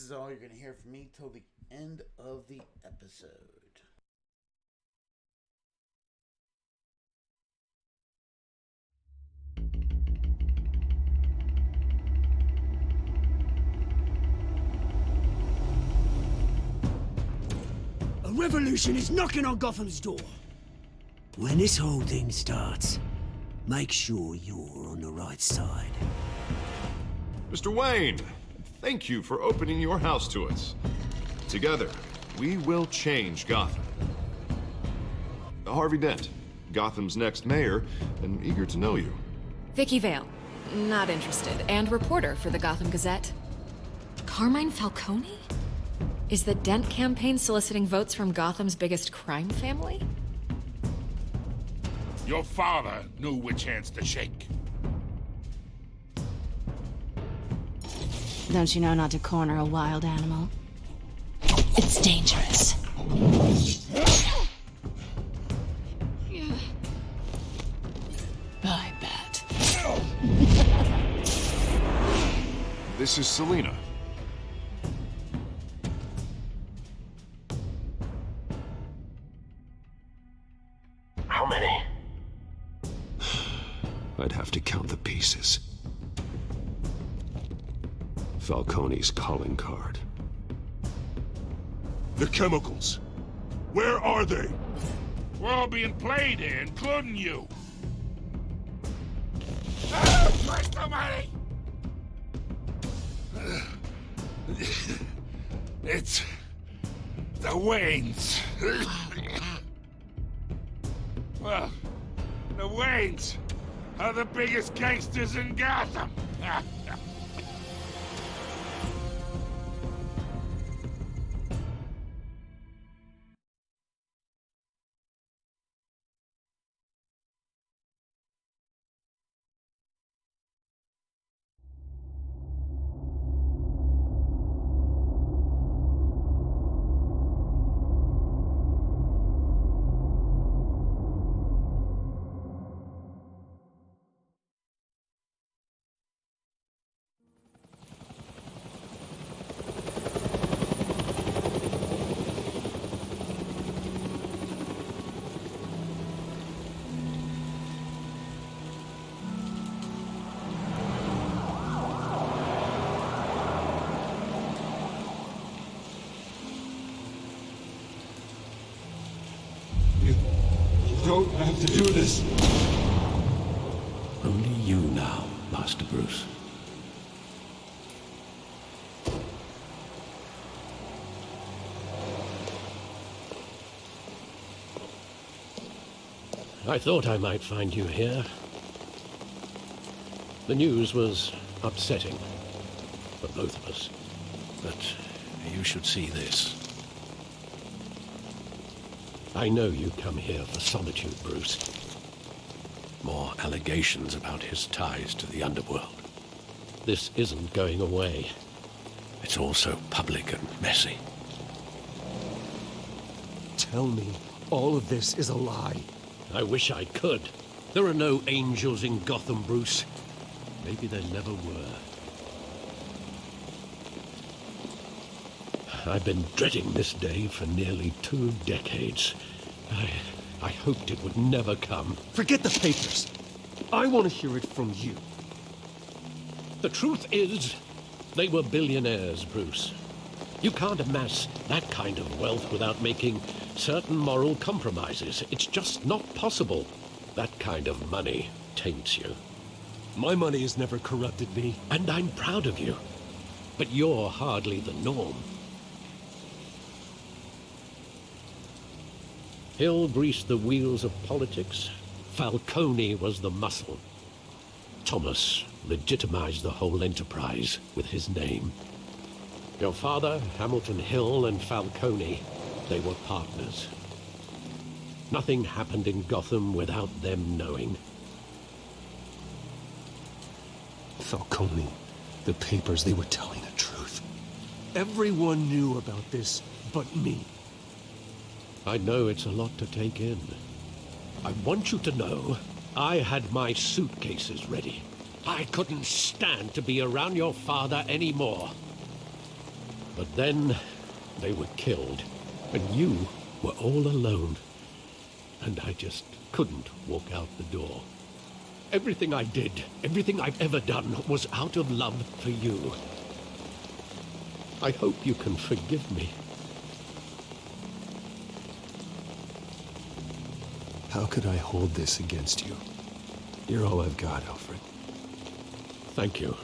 is all you're going to hear from me till the end of the episode. A revolution is knocking on Gotham's door. When this whole thing starts, make sure you're on the right side. Mr. Wayne, thank you for opening your house to us. Together, we will change Gotham. Harvey Dent, Gotham's next mayor, and eager to know you. Vicky Vale, not interested, and reporter for the Gotham Gazette. Carmine Falcone? Is the Dent campaign soliciting votes from Gotham's biggest crime family? Your father knew which hands to shake. Don't you know not to corner a wild animal? It's dangerous. Bye, Bat. This is Selina. How many? I'd have to count the pieces. Falcone's calling card. The chemicals. Where are they? We're all being played here, including you. Where's the money? It's the Waynes. Well, the Waynes are the biggest gangsters in Gotham. Don't have to do this. Only you now, Master Bruce. I thought I might find you here. The news was upsetting for both of us. But you should see this. I know you come here for solitude, Bruce. More allegations about his ties to the underworld. This isn't going away. It's all so public and messy. Tell me all of this is a lie. I wish I could. There are no angels in Gotham, Bruce. Maybe there never were. I've been dreading this day for nearly 2 decades. I hoped it would never come. Forget the papers. I want to hear it from you. The truth is, they were billionaires, Bruce. You can't amass that kind of wealth without making certain moral compromises. It's just not possible. That kind of money taints you. My money has never corrupted me. And I'm proud of you. But you're hardly the norm. Hill greased the wheels of politics. Falcone was the muscle. Thomas legitimized the whole enterprise with his name. Your father, Hamilton Hill, and Falcone, they were partners. Nothing happened in Gotham without them knowing. Falcone, the papers, they were telling the truth. Everyone knew about this but me. I know it's a lot to take in. I want you to know, I had my suitcases ready. I couldn't stand to be around your father anymore. But then they were killed, and you were all alone. And I just couldn't walk out the door. Everything I did, everything I've ever done, was out of love for you. I hope you can forgive me. How could I hold this against you? You're all I've got, Alfred. Thank you.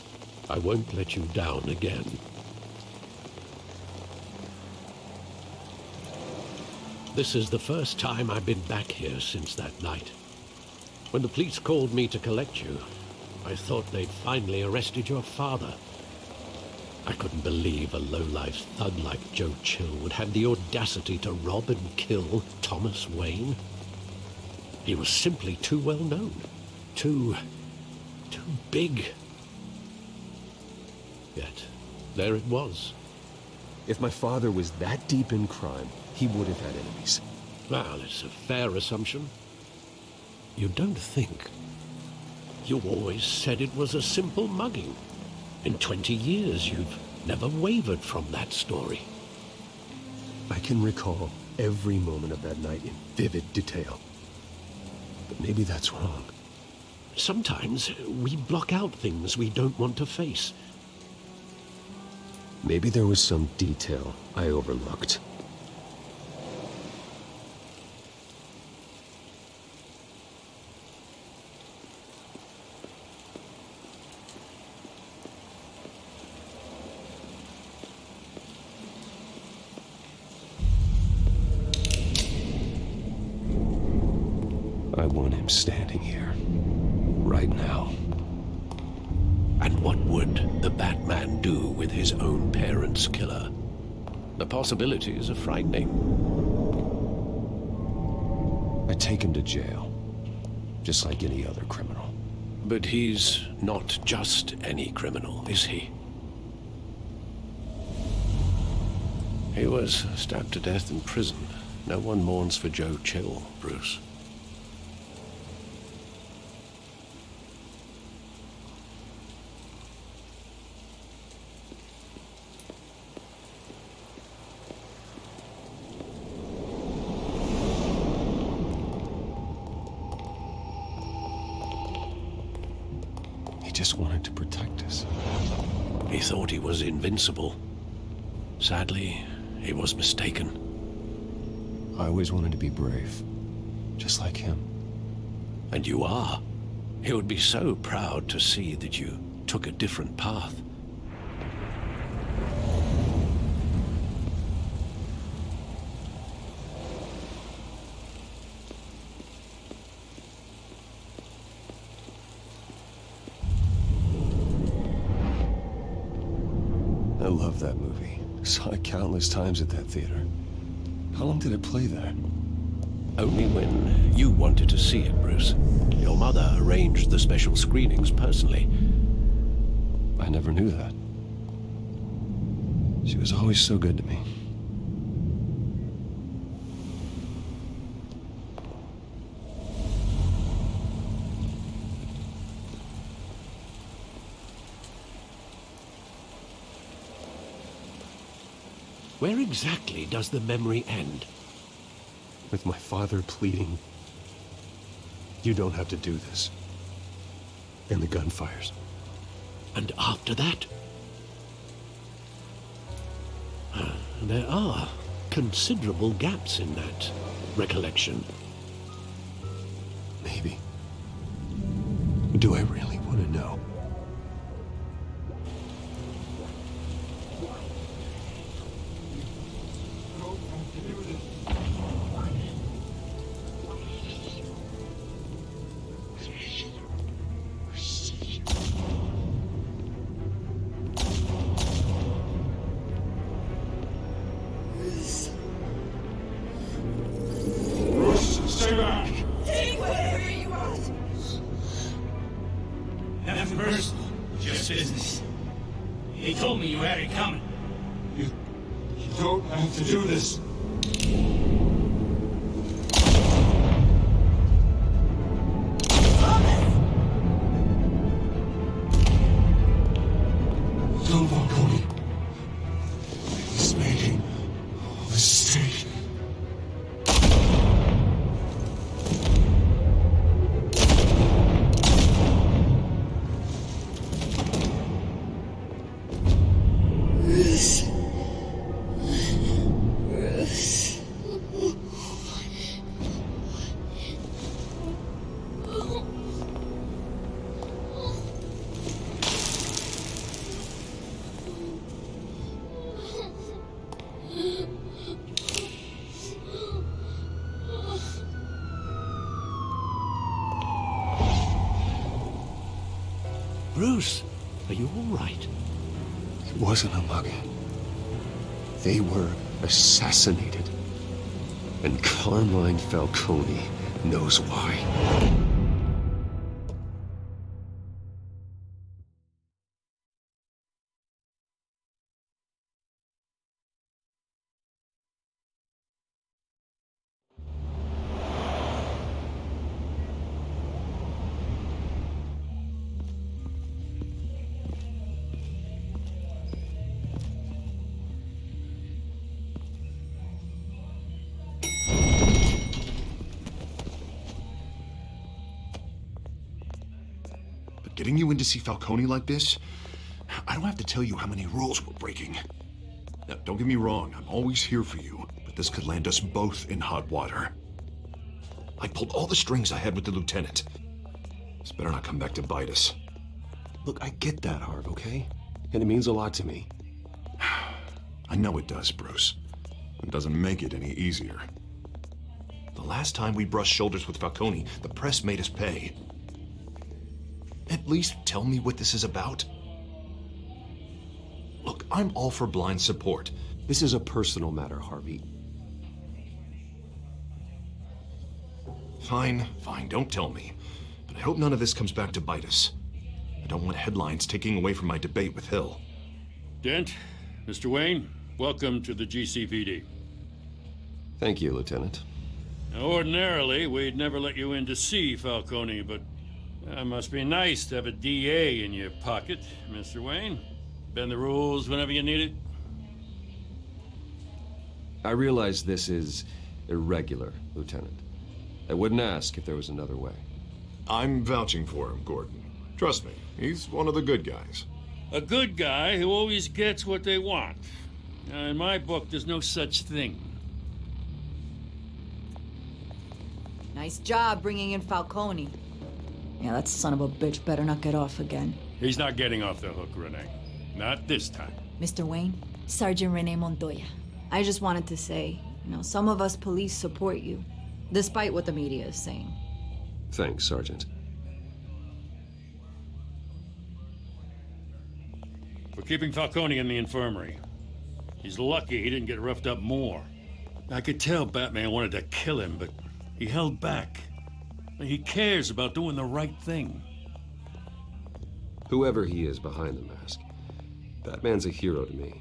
I won't let you down again. This is the first time I've been back here since that night. When the police called me to collect you, I thought they'd finally arrested your father. I couldn't believe a low-life thug like Joe Chill would have the audacity to rob and kill Thomas Wayne. He was simply too well known. Too big. Yet, there it was. If my father was that deep in crime, he would have had enemies. Well, it's a fair assumption. You don't think. You always said it was a simple mugging. In 20 years, you've never wavered from that story. I can recall every moment of that night in vivid detail. But maybe that's wrong. Sometimes we block out things we don't want to face. Maybe there was some detail I overlooked. I want him standing here, right now. And what would the Batman do with his own parents' killer? The possibilities are frightening. I'd take him to jail, just like any other criminal. But he's not just any criminal, is he? He was stabbed to death in prison. No one mourns for Joe Chill, Bruce. Just wanted to protect us. He thought he was invincible. Sadly, he was mistaken. I always wanted to be brave, just like him. And you are. He would be so proud to see that you took a different path. I love that movie. Saw it countless times at that theater. How long did it play there? Only when you wanted to see it, Bruce. Your mother arranged the special screenings personally. I never knew that. She was always so good to me. Where exactly does the memory end? With my father pleading, "You don't have to do this." And the gun fires. And after that? There are considerable gaps in that recollection. Maybe. Do I really want to know? Stay back! Take whatever you want! Nothing personal, just business. He told me you had it coming. You don't have to do this. Don't, Falcone. Bruce, are you all right? It wasn't a mugging. They were assassinated. And Carmine Falcone knows why. Getting you in to see Falcone like this, I don't have to tell you how many rules we're breaking. Now, don't get me wrong, I'm always here for you, but this could land us both in hot water. I pulled all the strings I had with the lieutenant. This better not come back to bite us. Look, I get that, Harv, okay? And it means a lot to me. I know it does, Bruce. It doesn't make it any easier. The last time we brushed shoulders with Falcone, the press made us pay. At least tell me what this is about. Look, I'm all for blind support. This is a personal matter, Harvey. Fine, don't tell me. But I hope none of this comes back to bite us. I don't want headlines taking away from my debate with Hill. Dent, Mr. Wayne, welcome to the GCPD. Thank you, Lieutenant. Now, ordinarily, we'd never let you in to see Falcone, but it must be nice to have a DA in your pocket, Mr. Wayne. Bend the rules whenever you need it. I realize this is irregular, Lieutenant. I wouldn't ask if there was another way. I'm vouching for him, Gordon. Trust me, he's one of the good guys. A good guy who always gets what they want. Now, in my book, there's no such thing. Nice job bringing in Falcone. Yeah, that son of a bitch better not get off again. He's not getting off the hook, Renee. Not this time. Mr. Wayne, Sergeant Renee Montoya. I just wanted to say, some of us police support you, despite what the media is saying. Thanks, Sergeant. We're keeping Falcone in the infirmary. He's lucky he didn't get roughed up more. I could tell Batman wanted to kill him, but he held back. He cares about doing the right thing. Whoever he is behind the mask, Batman's a hero to me.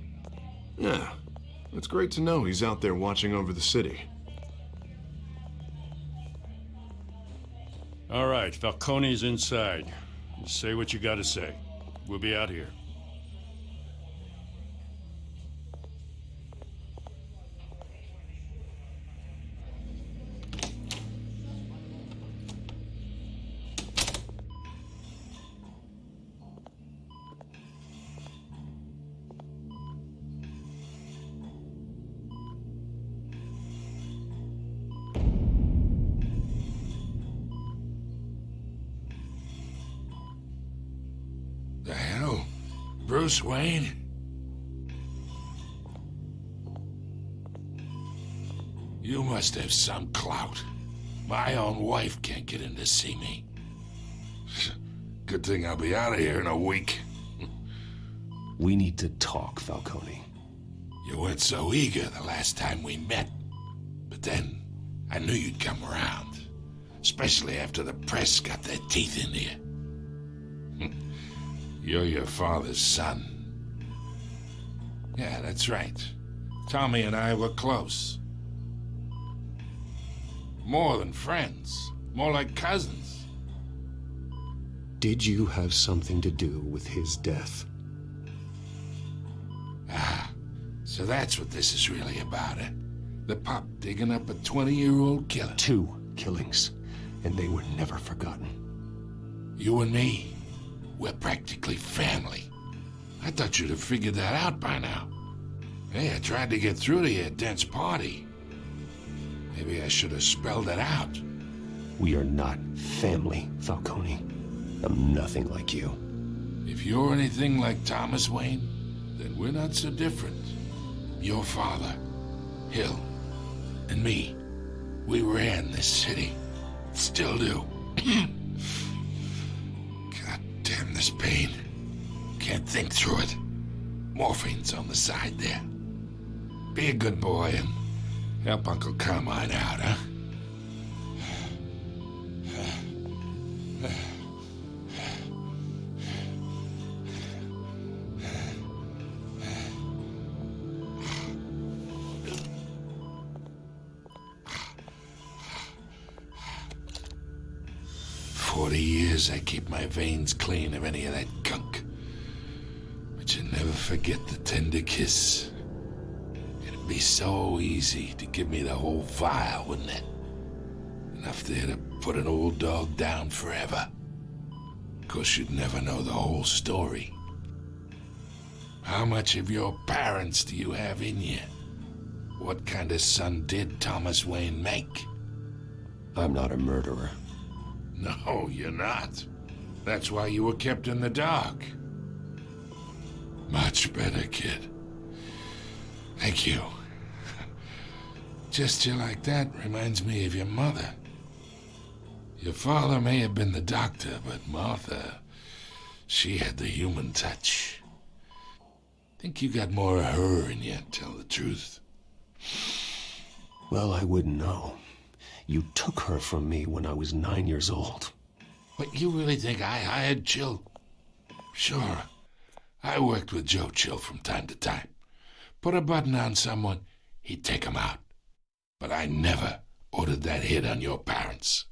Yeah, it's great to know he's out there watching over the city. All right, Falcone's inside. Just say what you gotta say. We'll be out here. The hell? Bruce Wayne? You must have some clout. My own wife can't get in to see me. Good thing I'll be out of here in a week. We need to talk, Falcone. You weren't so eager the last time we met. But then, I knew you'd come around. Especially after the press got their teeth into you. You're your father's son. Yeah, that's right. Tommy and I were close. More than friends. More like cousins. Did you have something to do with his death? Ah, so that's what this is really about, eh? The pup digging up a 20-year-old killer. 2 killings, and they were never forgotten. You and me. We're practically family. I thought you'd have figured that out by now. Hey, I tried to get through to you at Dent's party. Maybe I should have spelled it out. We are not family, Falcone. I'm nothing like you. If you're anything like Thomas Wayne, then we're not so different. Your father, Hill, and me, we ran this city. Still do. God damn, the nervous pain. Can't think through it. Morphine's on the side there. Be a good boy and help Uncle Carmine out, huh? I keep my veins clean of any of that gunk. But you never forget the tender kiss. It'd be so easy to give me the whole vial, wouldn't it? Enough there to put an old dog down forever. Of course, you'd never know the whole story. How much of your parents do you have in you? What kind of son did Thomas Wayne make? I'm not a murderer. No, you're not. That's why you were kept in the dark. Much better, kid. Thank you. Gesture like that reminds me of your mother. Your father may have been the doctor, but Martha, she had the human touch. Think you got more of her in you, tell the truth. Well, I wouldn't know. You took her from me when I was 9 years old. What, you really think I hired Chill? Sure. I worked with Joe Chill from time to time. Put a button on someone, he'd take him out. But I never ordered that hit on your parents.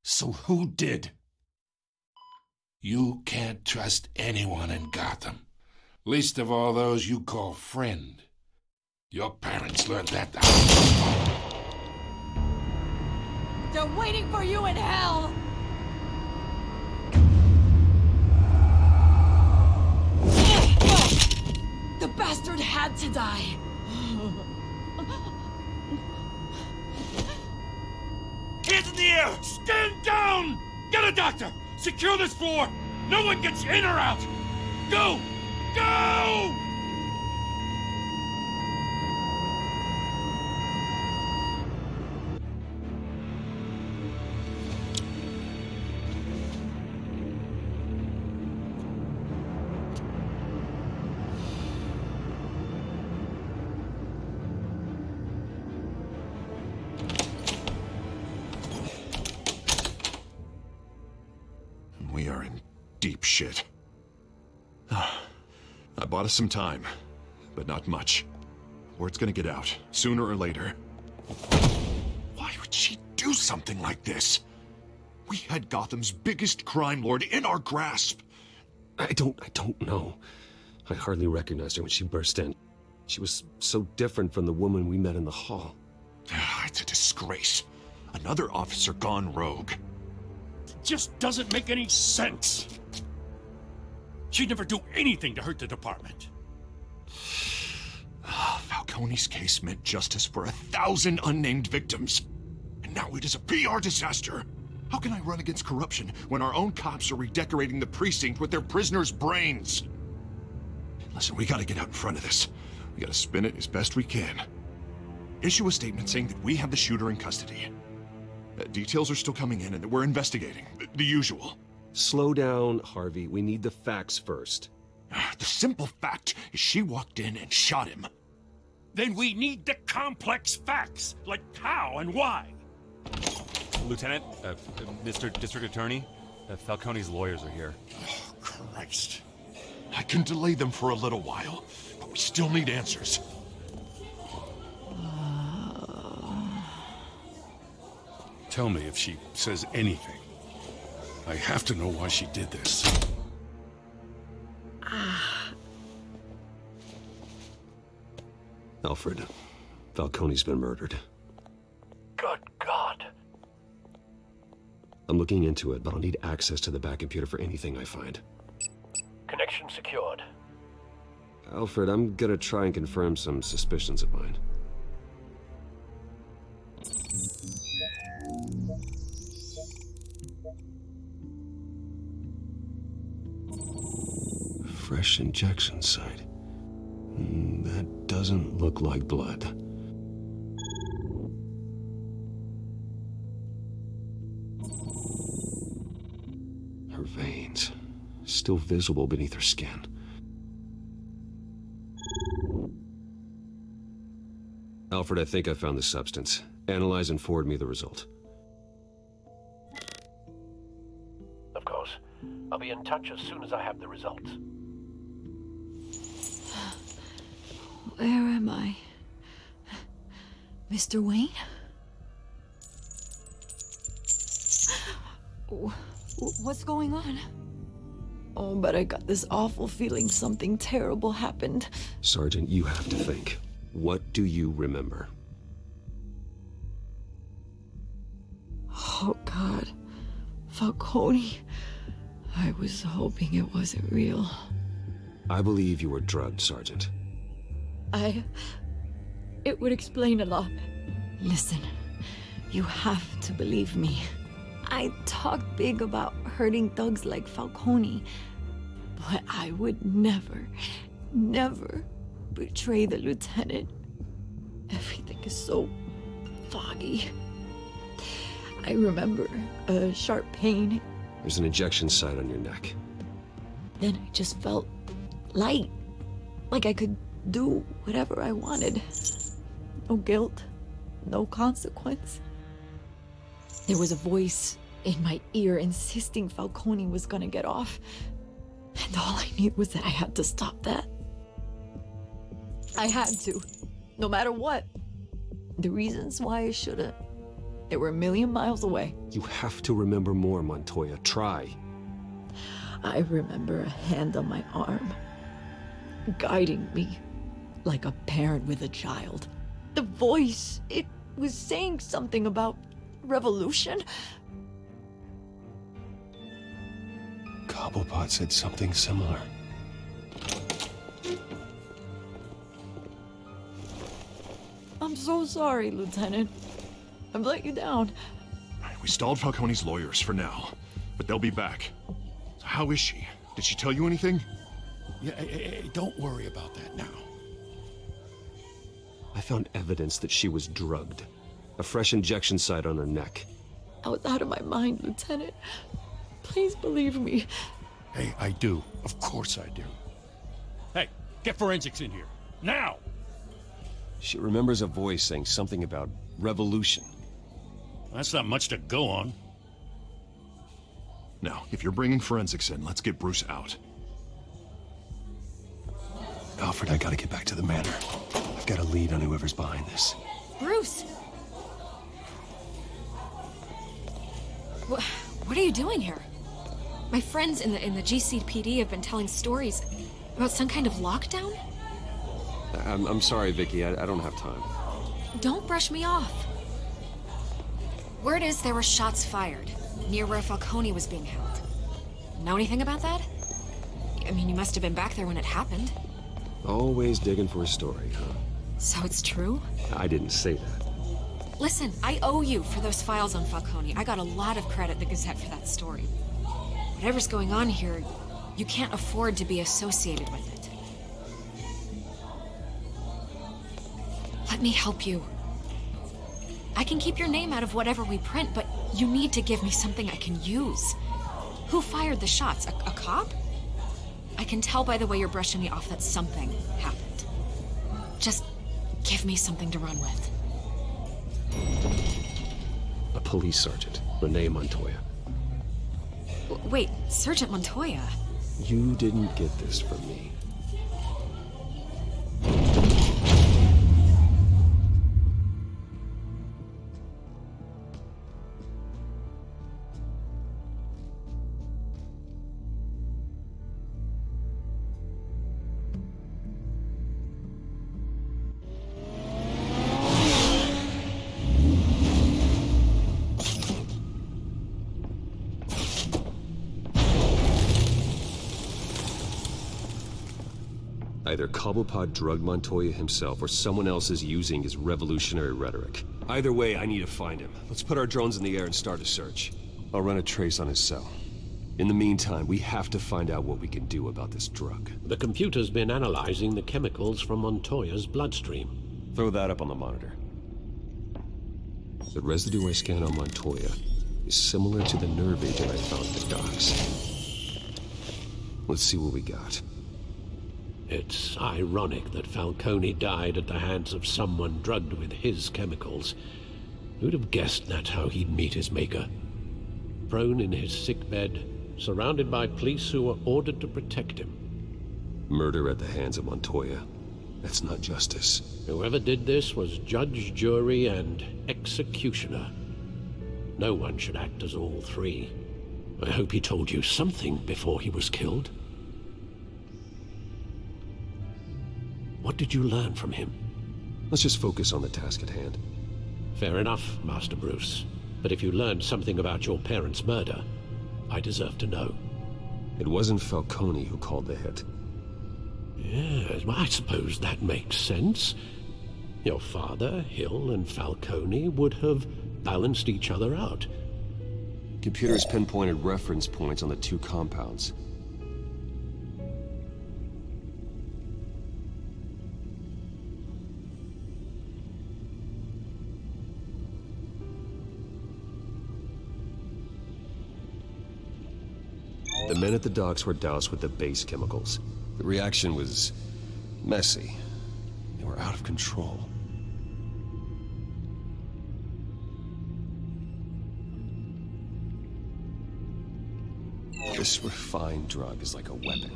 So who did? You can't trust anyone in Gotham. Least of all those you call friend. Your parents learned that the They're waiting for you in hell! The bastard had to die! Hands in the air! Stand down! Get a doctor! Secure this floor! No one gets in or out! Go! Go! We are in deep shit. I bought us some time, but not much. Word's gonna get out, sooner or later. Why would she do something like this? We had Gotham's biggest crime lord in our grasp. I don't know. I hardly recognized her when she burst in. She was so different from the woman we met in the hall. It's a disgrace. Another officer gone rogue. Just doesn't make any sense. She'd never do anything to hurt the department. Falcone's case meant justice for 1,000 unnamed victims. And now it is a PR disaster. How can I run against corruption when our own cops are redecorating the precinct with their prisoners' brains? Listen, we gotta get out in front of this. We gotta spin it as best we can. Issue a statement saying that we have the shooter in custody. Details are still coming in and that we're investigating. The usual. Slow down, Harvey. We need the facts first. The simple fact is she walked in and shot him. Then we need the complex facts, like how and why. Lieutenant, Mr. District Attorney, Falcone's lawyers are here. Oh, Christ. I can delay them for a little while, but we still need answers. Tell me if she says anything. I have to know why she did this. Alfred, Falcone's been murdered. Good God. I'm looking into it, but I'll need access to the back computer for anything I find. Connection secured. Alfred, I'm gonna try and confirm some suspicions of mine. Fresh injection site. That doesn't look like blood. Her veins. still visible beneath her skin. Alfred, I think I found the substance. Analyze and forward me the result. Of course. I'll be in touch as soon as I have the results. Where am I? Mr. Wayne? What's going on? Oh, but I got this awful feeling something terrible happened. Sergeant, you have to think. What do you remember? Oh, God. Falcone. I was hoping it wasn't real. I believe you were drugged, Sergeant. It would explain a lot. Listen, you have to believe me. I talked big about hurting thugs like Falcone, but I would never betray the lieutenant. Everything is so foggy. I remember a sharp pain. There's an injection site on your neck. Then I just felt light, like I could do whatever I wanted. No guilt, no consequence. There was a voice in my ear insisting Falcone was gonna get off. And all I knew was that I had to stop that. I had to, no matter what. The reasons why I shouldn't, they were a million miles away. You have to remember more, Montoya. Try. I remember a hand on my arm, guiding me like a parent with a child. The voice, it was saying something about revolution. Cobblepot said something similar. I'm so sorry, Lieutenant. I've let you down. We stalled Falcone's lawyers for now, but they'll be back. So how is she? Did she tell you anything? Yeah, hey, don't worry about that now. I found evidence that she was drugged. A fresh injection site on her neck. I was out of my mind, Lieutenant. Please believe me. Hey, I do. Of course I do. Hey, get forensics in here. Now! She remembers a voice saying something about revolution. That's not much to go on. Now, if you're bringing forensics in, let's get Bruce out. Alfred, I gotta get back to the manor. I've got a lead on whoever's behind this. Bruce! What are you doing here? My friends in the GCPD have been telling stories about some kind of lockdown? I'm sorry, Vicky. I don't have time. Don't brush me off. Word is there were shots fired near where Falcone was being held. Know anything about that? I mean, you must have been back there when it happened. Always digging for a story, huh? So it's true? I didn't say that. Listen, I owe you for those files on Falcone. I got a lot of credit at the Gazette for that story. Whatever's going on here, you can't afford to be associated with it. Let me help you. I can keep your name out of whatever we print, but you need to give me something I can use. Who fired the shots? A cop? I can tell by the way you're brushing me off that something happened. Just give me something to run with. A police sergeant, Renee Montoya. Wait, Sergeant Montoya? You didn't get this from me. Either Cobblepot drugged Montoya himself, or someone else is using his revolutionary rhetoric. Either way, I need to find him. Let's put our drones in the air and start a search. I'll run a trace on his cell. In the meantime, we have to find out what we can do about this drug. The computer's been analyzing the chemicals from Montoya's bloodstream. Throw that up on the monitor. The residue I scanned on Montoya is similar to the nerve agent I found at the docks. Let's see what we got. It's ironic that Falcone died at the hands of someone drugged with his chemicals. Who'd have guessed that's how he'd meet his maker? Prone in his sickbed, surrounded by police who were ordered to protect him. Murder at the hands of Montoya. That's not justice. Whoever did this was judge, jury, and executioner. No one should act as all three. I hope he told you something before he was killed. What did you learn from him? Let's just focus on the task at hand. Fair enough, Master Bruce. But if you learned something about your parents' murder, I deserve to know. It wasn't Falcone who called the hit. Yes, well, I suppose that makes sense. Your father, Hill, and Falcone would have balanced each other out. Computers pinpointed reference points on the two compounds. The men at the docks were doused with the base chemicals. The reaction was messy. They were out of control. This refined drug is like a weapon.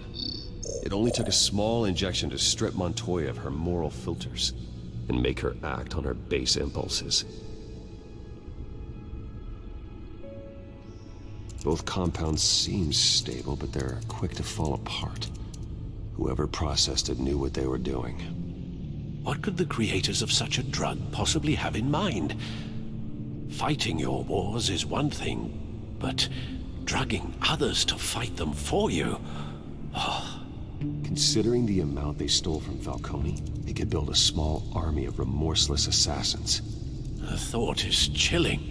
It only took a small injection to strip Montoya of her moral filters and make her act on her base impulses. Both compounds seem stable, but they're quick to fall apart. Whoever processed it knew what they were doing. What could the creators of such a drug possibly have in mind? Fighting your wars is one thing, but drugging others to fight them for you? Considering the amount they stole from Falcone, they could build a small army of remorseless assassins. The thought is chilling.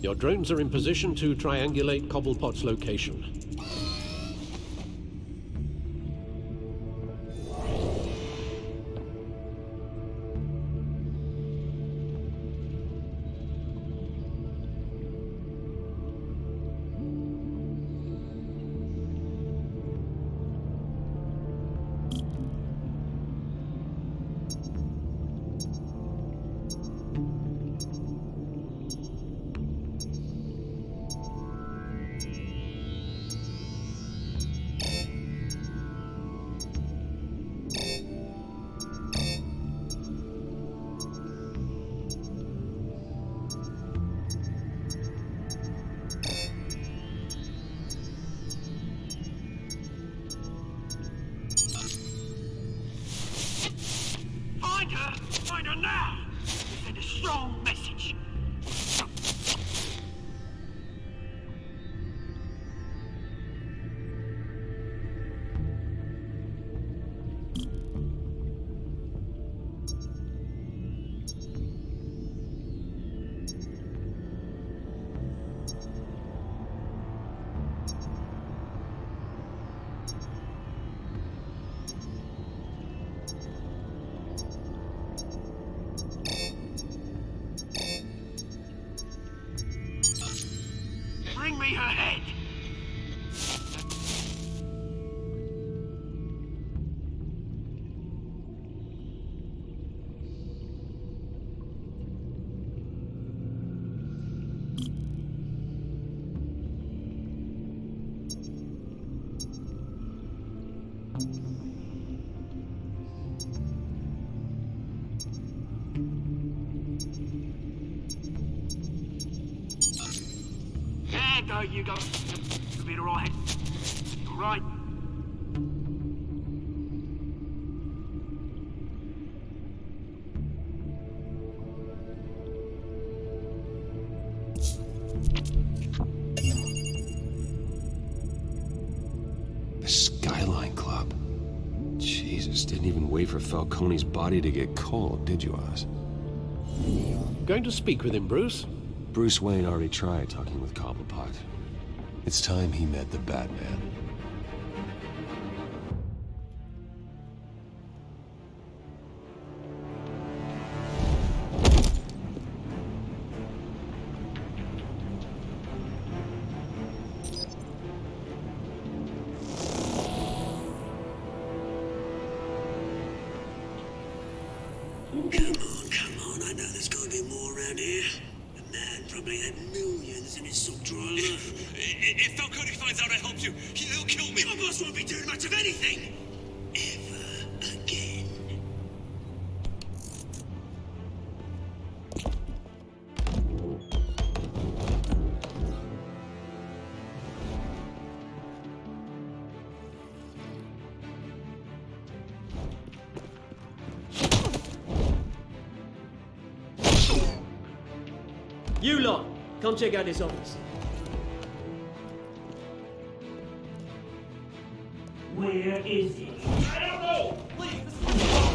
Your drones are in position to triangulate Cobblepot's location. Find her now! Send a strong message. Bring me her head! There you go. You'll be alright. Alright. The Skyline Club. Jesus, didn't even wait for Falcone's body to get cold, did you, Oz? Going to speak with him, Bruce? Bruce Wayne already tried talking with Cobblepot. It's time he met the Batman. probably had millions in his some dry life. If Falcone finds out I helped you, he'll kill me. Your boss won't be doing much of anything. Ever again. You lot, come check out this office. Where is it? I don't know! Please!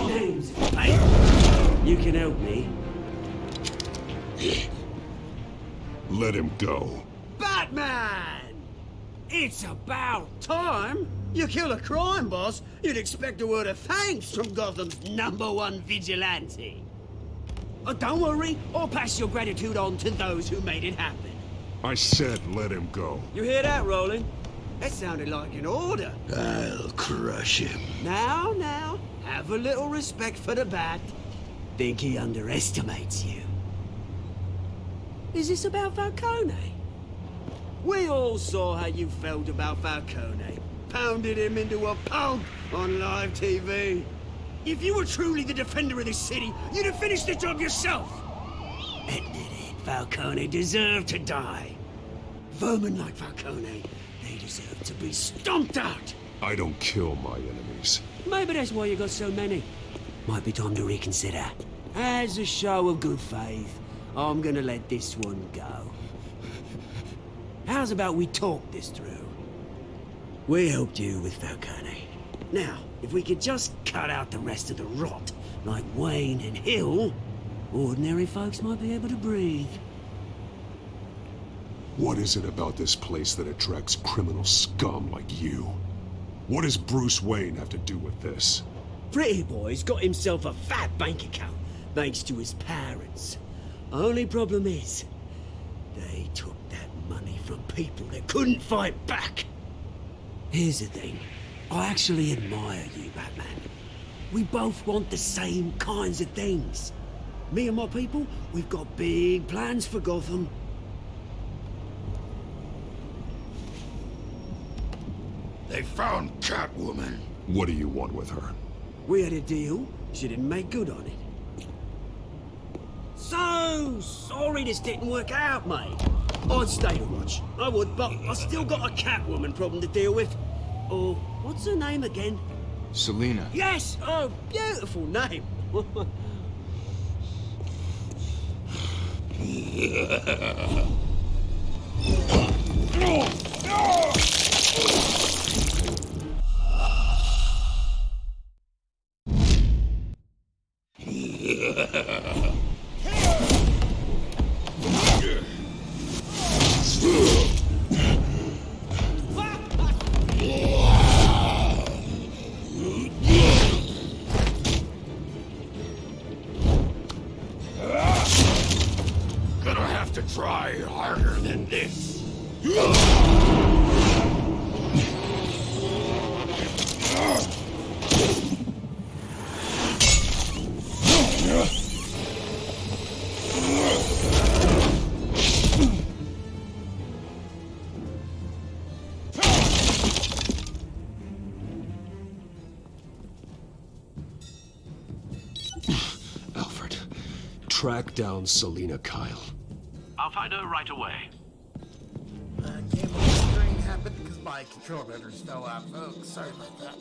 Names, mate. You can help me. Let him go. Batman! It's about time. You kill a crime boss, you'd expect a word of thanks from Gotham's #1 vigilante. Oh, don't worry, I'll pass your gratitude on to those who made it happen. I said let him go. You hear that, Roland? That sounded like an order. I'll crush him. Now, have a little respect for the Bat. Think he underestimates you. Is this about Falcone? We all saw how you felt about Falcone. Pounded him into a pulp on live TV. If you were truly the defender of this city, you'd have finished the job yourself. Admit it, Falcone deserved to die. Vermin like Falcone, they deserve to be stomped out. I don't kill my enemies. Maybe that's why you got so many. Might be time to reconsider. As a show of good faith, I'm gonna let this one go. How's about we talk this through? We helped you with Falcone. Now, if we could just cut out the rest of the rot, like Wayne and Hill, ordinary folks might be able to breathe. What is it about this place that attracts criminal scum like you? What does Bruce Wayne have to do with this? Pretty Boy's got himself a fat bank account, thanks to his parents. Only problem is, they took that money from people that couldn't fight back. Here's the thing. I actually admire you, Batman. We both want the same kinds of things. Me and my people, we've got big plans for Gotham. They found Catwoman. What do you want with her? We had a deal. She didn't make good on it. So sorry this didn't work out, mate. I'd stay to watch. I would, but I still got a Catwoman problem to deal with. Oh, what's her name again? Selina. Yes! Oh, beautiful name. Gonna have to try harder than this. Alfred, track down Selina Kyle. I'll find her right away. Can't believe the train happened because my control runners fell out, folks. Sorry about that.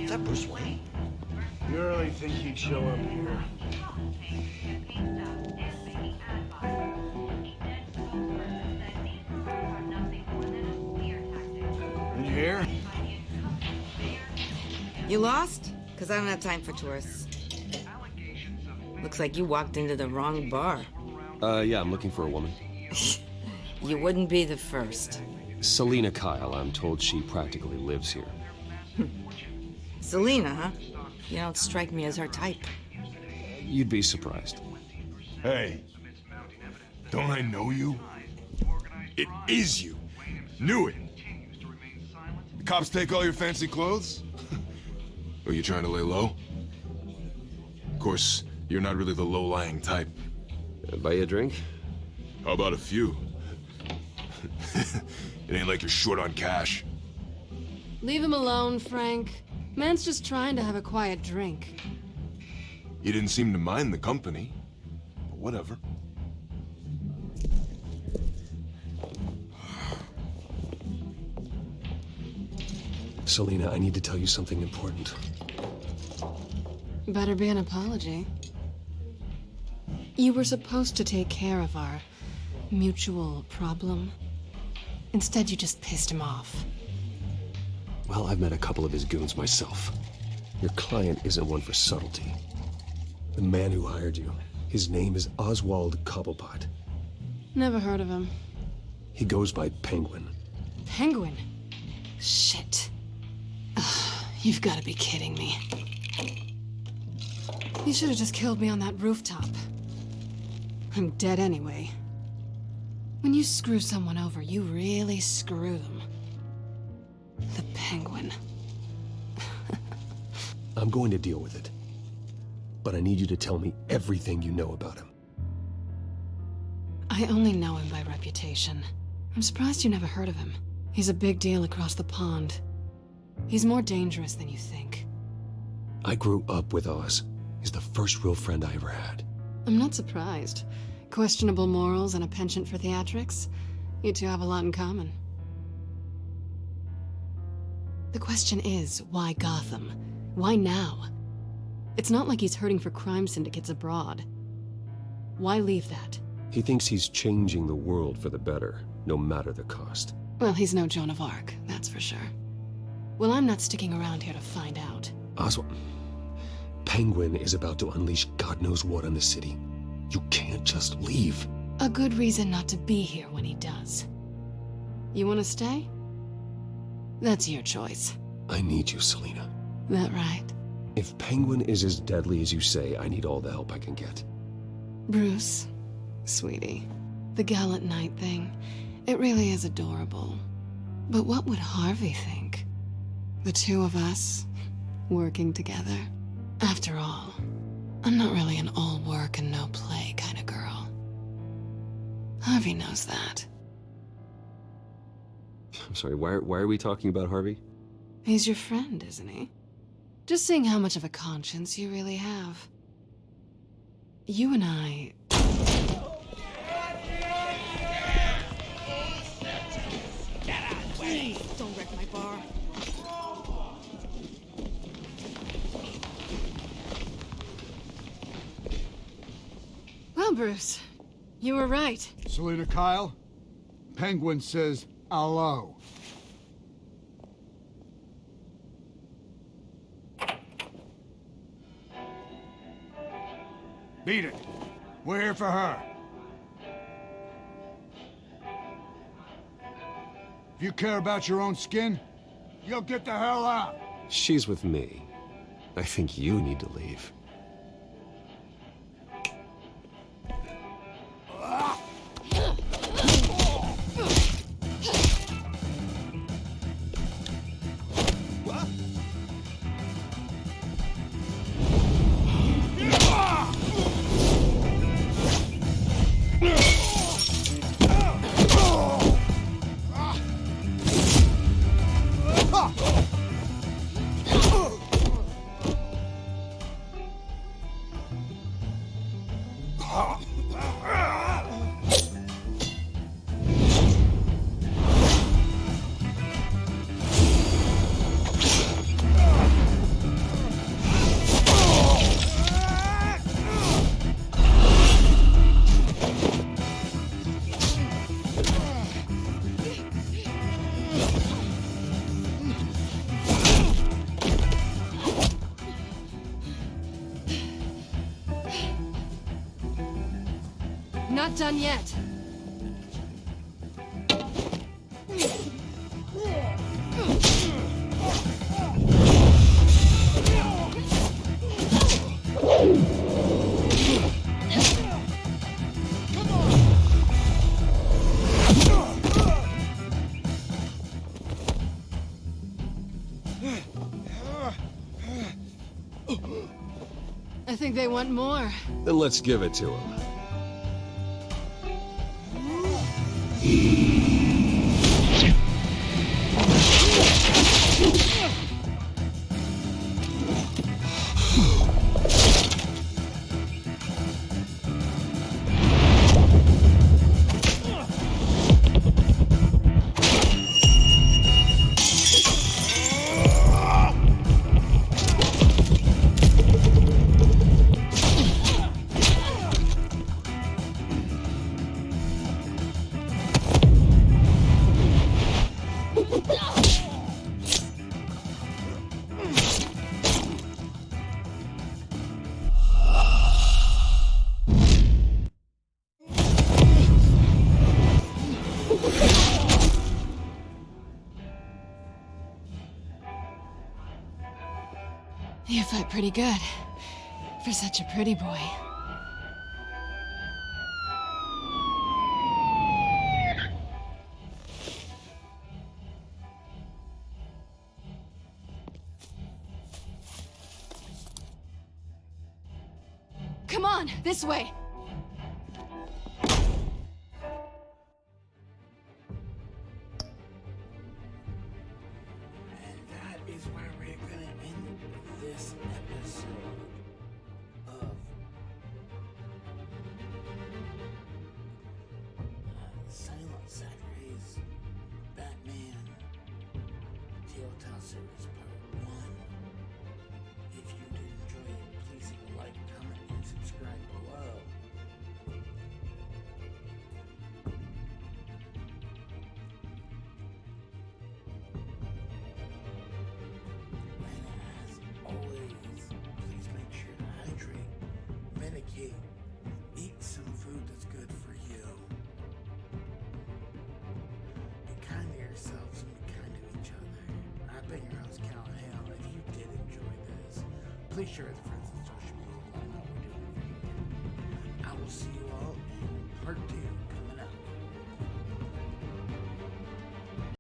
Is that Bruce Wayne? You really think he'd show up here? You here? You lost? Because I don't have time for tourists. Looks like you walked into the wrong bar. Yeah, I'm looking for a woman. You wouldn't be the first. Selina Kyle, I'm told she practically lives here. Selina, huh? You don't strike me as her type. You'd be surprised. Hey, don't I know you? It is you. Knew it. The cops take all your fancy clothes? Are you trying to lay low? Of course, you're not really the low-lying type. Buy you a drink? How about a few? It ain't like you're short on cash. Leave him alone, Frank. Man's just trying to have a quiet drink. He didn't seem to mind the company. But whatever. Selina, I need to tell you something important. Better be an apology. You were supposed to take care of our mutual problem. Instead, you just pissed him off. Well, I've met a couple of his goons myself. Your client isn't one for subtlety. The man who hired you, his name is Oswald Cobblepot. Never heard of him. He goes by Penguin. Penguin? Shit. You've got to be kidding me. You should have just killed me on that rooftop. I'm dead anyway. When you screw someone over, you really screw them. The Penguin. I'm going to deal with it. But I need you to tell me everything you know about him. I only know him by reputation. I'm surprised you never heard of him. He's a big deal across the pond. He's more dangerous than you think. I grew up with Oz. He's the first real friend I ever had. I'm not surprised. Questionable morals and a penchant for theatrics. You two have a lot in common. The question is, why Gotham? Why now? It's not like he's hurting for crime syndicates abroad. Why leave that? He thinks he's changing the world for the better, no matter the cost. Well, he's no Joan of Arc, that's for sure. Well, I'm not sticking around here to find out. Oswald, Penguin is about to unleash God knows what on the city. You can't just leave. A good reason not to be here when he does. You want to stay? That's your choice. I need you, Selina. That right? If Penguin is as deadly as you say, I need all the help I can get. Bruce, sweetie, the gallant knight thing, it really is adorable. But what would Harvey think? The two of us, working together? After all, I'm not really an all work and no play kind of girl. Harvey knows that. I'm sorry, why are we talking about Harvey? He's your friend, isn't he? Just seeing how much of a conscience you really have. You and I... Please, don't wreck my bar. Well, Bruce, you were right. Selina Kyle, Penguin says hello. Beat it. We're here for her. If you care about your own skin, you'll get the hell out. She's with me. I think you need to leave. done yet. I think they want more. Then let's give it to them. You fight pretty good. For such a pretty boy. Come on, this way. That is where we're gonna end this episode of Silent Saturdays Batman Telltale Series Part 1. If you did enjoy it, please leave a like, comment, and subscribe below. Always, please make sure to hydrate, medicate, eat some food that's good for you. Be kind to yourselves and be kind to each other. I've been your host, Callahan. If you did enjoy this, please share it with friends on social media. Let them know we're doing it for you. I will see you all in part 2.